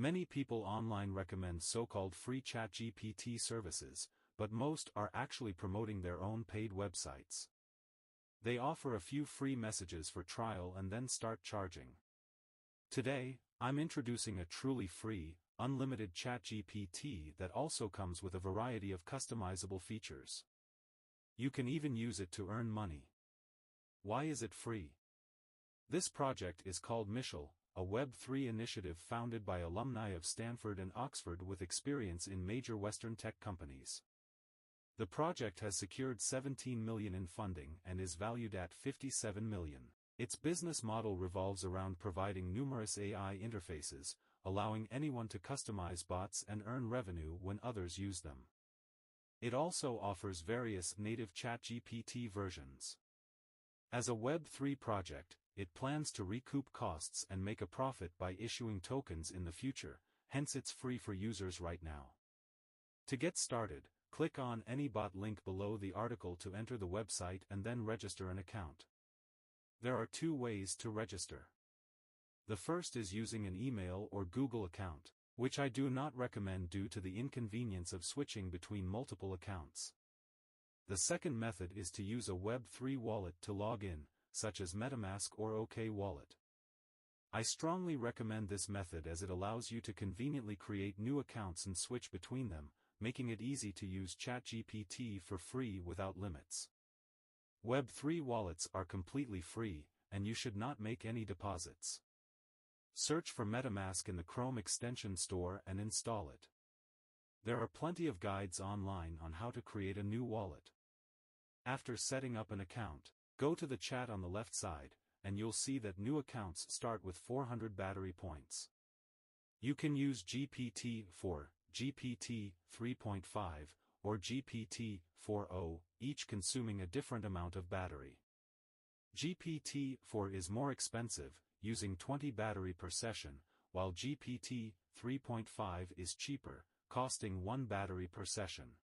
Many people online recommend so-called free ChatGPT services, but most are actually promoting their own paid websites. They offer a few free messages for trial and then start charging. Today, I'm introducing a truly free, unlimited ChatGPT that also comes with a variety of customizable features. You can even use it to earn money. Why is it free? This project is called Mishal, a Web3 initiative founded by alumni of Stanford and Oxford with experience in major Western tech companies. The project has secured $17 million in funding and is valued at $57 million. Its business model revolves around providing numerous AI interfaces, allowing anyone to customize bots and earn revenue when others use them. It also offers various native ChatGPT versions. As a Web3 project, it plans to recoup costs and make a profit by issuing tokens in the future, hence it's free for users right now. To get started, click on any bot link below the article to enter the website and then register an account. There are two ways to register. The first is using an email or Google account, which I do not recommend due to the inconvenience of switching between multiple accounts. The second method is to use a Web3 wallet to log in, such as MetaMask or OK Wallet. I strongly recommend this method as it allows you to conveniently create new accounts and switch between them, making it easy to use ChatGPT for free without limits. Web3 wallets are completely free, and you should not make any deposits. Search for MetaMask in the Chrome extension store and install it. There are plenty of guides online on how to create a new wallet. After setting up an account, go to the chat on the left side, and you'll see that new accounts start with 400 battery points. You can use GPT-4, GPT 3.5, or GPT 4o, each consuming a different amount of battery. GPT-4 is more expensive, using 20 battery per session, while GPT 3.5 is cheaper, costing 1 battery per session.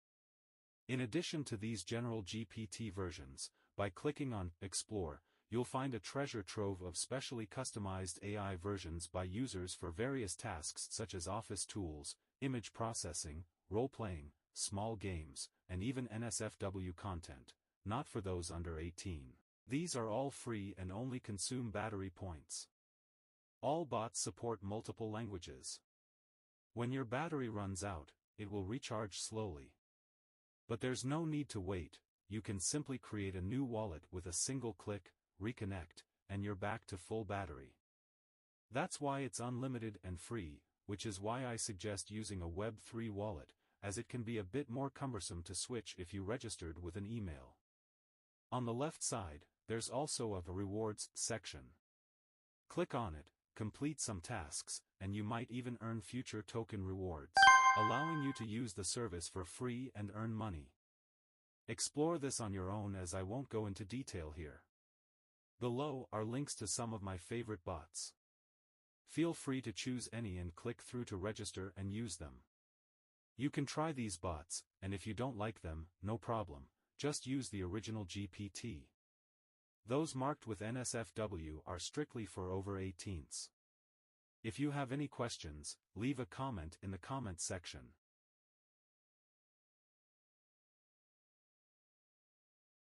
In addition to these general GPT versions, by clicking on Explore, you'll find a treasure trove of specially customized AI versions by users for various tasks such as office tools, image processing, role-playing, small games, and even NSFW content, not for those under 18. These are all free and only consume battery points. All bots support multiple languages. When your battery runs out, it will recharge slowly. But there's no need to wait, you can simply create a new wallet with a single click, reconnect, and you're back to full battery. That's why it's unlimited and free, which is why I suggest using a Web3 wallet, as it can be a bit more cumbersome to switch if you registered with an email. On the left side, there's also a rewards section. Click on it, complete some tasks, and you might even earn future token rewards, allowing you to use the service for free and earn money. Explore this on your own as I won't go into detail here. Below are links to some of my favorite bots. Feel free to choose any and click through to register and use them. You can try these bots, and if you don't like them, no problem, just use the original GPT. Those marked with NSFW are strictly for over 18s. If you have any questions, leave a comment in the comment section.